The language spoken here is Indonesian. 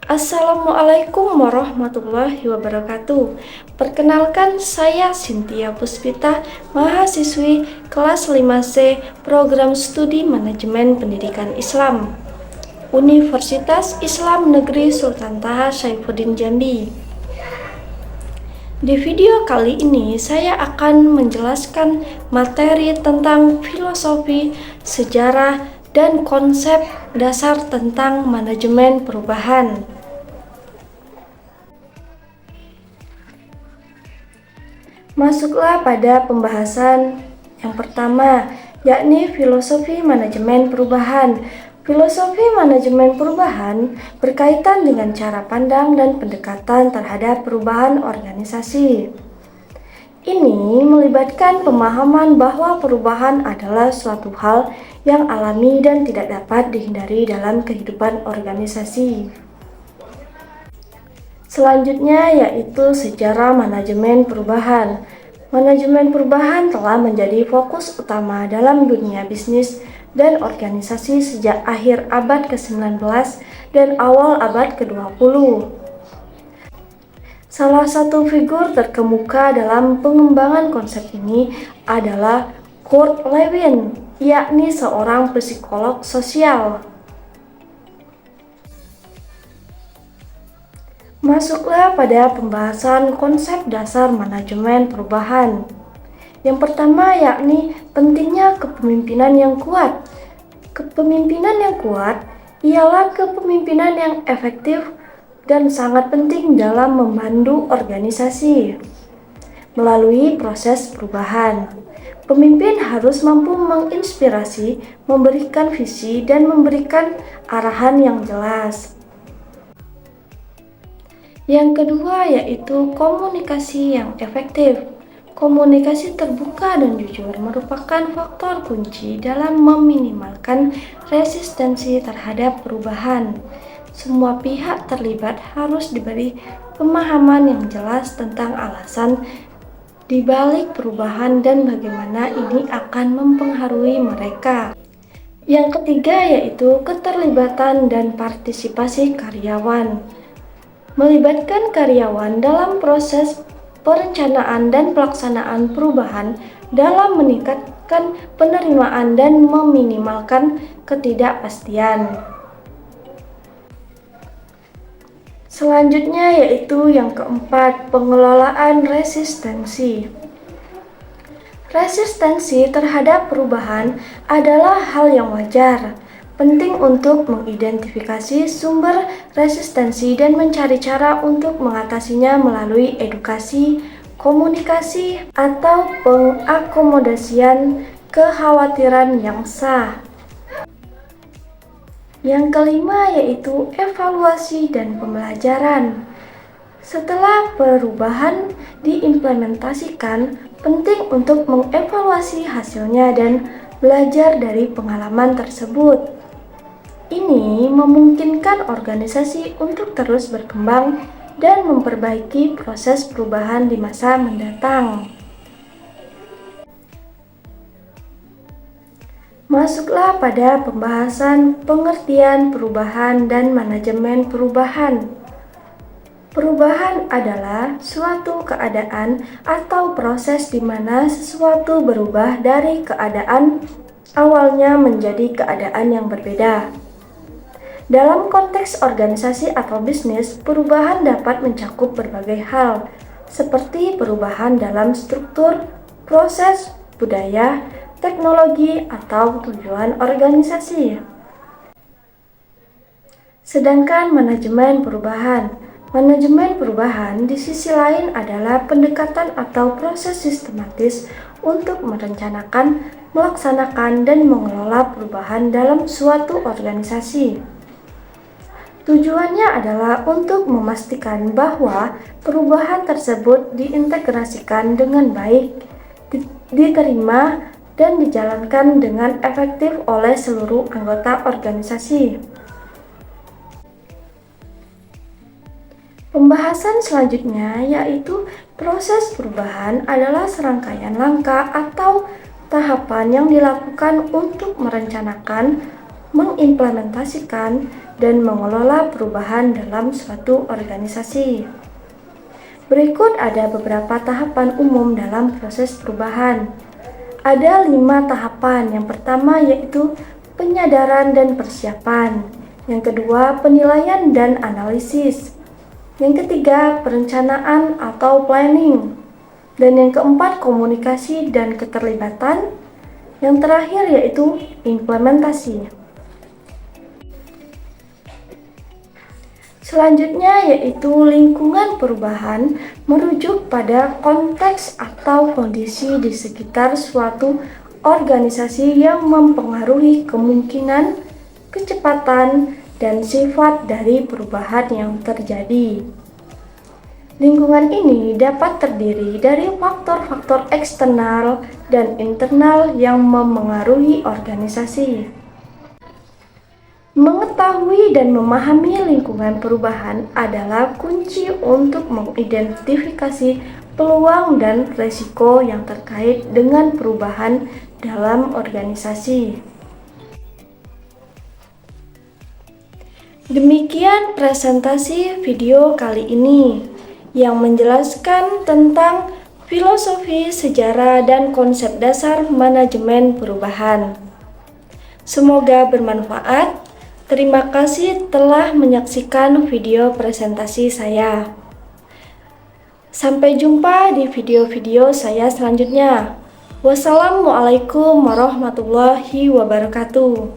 Assalamualaikum warahmatullahi wabarakatuh. Perkenalkan, saya Cynthia Puspita, mahasiswi kelas 5C Program Studi Manajemen Pendidikan Islam, Universitas Islam Negeri Sultan Taha Saifuddin Jambi. Di video kali ini saya akan menjelaskan materi tentang filosofi, sejarah, dan konsep dasar tentang manajemen perubahan. Masuklah pada pembahasan yang pertama, yakni filosofi manajemen perubahan. Filosofi manajemen perubahan berkaitan dengan cara pandang dan pendekatan terhadap perubahan organisasi. Ini melibatkan pemahaman bahwa perubahan adalah suatu hal yang alami dan tidak dapat dihindari dalam kehidupan organisasi. Selanjutnya yaitu sejarah manajemen perubahan. Manajemen perubahan telah menjadi fokus utama dalam dunia bisnis dan organisasi sejak akhir abad ke-19 dan awal abad ke-20. Salah satu figur terkemuka dalam pengembangan konsep ini adalah Kurt Lewin, yakni seorang psikolog sosial. Masuklah pada pembahasan konsep dasar manajemen perubahan. Yang pertama yakni pentingnya kepemimpinan yang kuat. Kepemimpinan yang kuat ialah kepemimpinan yang efektif dan sangat penting dalam memandu organisasi melalui proses perubahan. Pemimpin harus mampu menginspirasi, memberikan visi, dan memberikan arahan yang jelas. Yang kedua yaitu komunikasi yang efektif. Komunikasi terbuka dan jujur merupakan faktor kunci dalam meminimalkan resistensi terhadap perubahan. Semua pihak terlibat harus diberi pemahaman yang jelas tentang alasan di balik perubahan dan bagaimana ini akan mempengaruhi mereka. Yang ketiga yaitu keterlibatan dan partisipasi karyawan. Melibatkan karyawan dalam proses perencanaan dan pelaksanaan perubahan dalam meningkatkan penerimaan dan meminimalkan ketidakpastian. Selanjutnya yaitu yang keempat, pengelolaan resistensi. Resistensi terhadap perubahan adalah hal yang wajar. Penting untuk mengidentifikasi sumber resistensi dan mencari cara untuk mengatasinya melalui edukasi, komunikasi, atau pengakomodasian kekhawatiran yang sah. Yang kelima yaitu evaluasi dan pembelajaran. Setelah perubahan diimplementasikan, penting untuk mengevaluasi hasilnya dan belajar dari pengalaman tersebut. Ini memungkinkan organisasi untuk terus berkembang dan memperbaiki proses perubahan di masa mendatang. Masuklah pada pembahasan pengertian perubahan dan manajemen perubahan. Perubahan adalah suatu keadaan atau proses di mana sesuatu berubah dari keadaan awalnya menjadi keadaan yang berbeda. Dalam konteks organisasi atau bisnis, perubahan dapat mencakup berbagai hal, seperti perubahan dalam struktur, proses, budaya, teknologi, atau tujuan organisasi. Sedangkan manajemen perubahan di sisi lain adalah pendekatan atau proses sistematis untuk merencanakan, melaksanakan, dan mengelola perubahan dalam suatu organisasi. Tujuannya adalah untuk memastikan bahwa perubahan tersebut diintegrasikan dengan baik, diterima, dan dijalankan dengan efektif oleh seluruh anggota organisasi. Pembahasan selanjutnya yaitu proses perubahan adalah serangkaian langkah atau tahapan yang dilakukan untuk merencanakan, mengimplementasikan, dan mengelola perubahan dalam suatu organisasi. Berikut ada beberapa tahapan umum dalam proses perubahan. Ada 5 tahapan. Yang pertama yaitu penyadaran dan persiapan. Yang kedua, penilaian dan analisis. Yang ketiga, perencanaan atau planning. Dan yang keempat, komunikasi dan keterlibatan. Yang terakhir yaitu implementasi. Selanjutnya yaitu lingkungan perubahan merujuk pada konteks atau kondisi di sekitar suatu organisasi yang mempengaruhi kemungkinan, kecepatan, dan sifat dari perubahan yang terjadi. Lingkungan ini dapat terdiri dari faktor-faktor eksternal dan internal yang memengaruhi organisasi. Mengetahui dan memahami lingkungan perubahan adalah kunci untuk mengidentifikasi peluang dan risiko yang terkait dengan perubahan dalam organisasi. Demikian presentasi video kali ini yang menjelaskan tentang filosofi, sejarah, dan konsep dasar manajemen perubahan. Semoga bermanfaat. Terima kasih telah menyaksikan video presentasi saya. Sampai jumpa di video-video saya selanjutnya. Wassalamualaikum warahmatullahi wabarakatuh.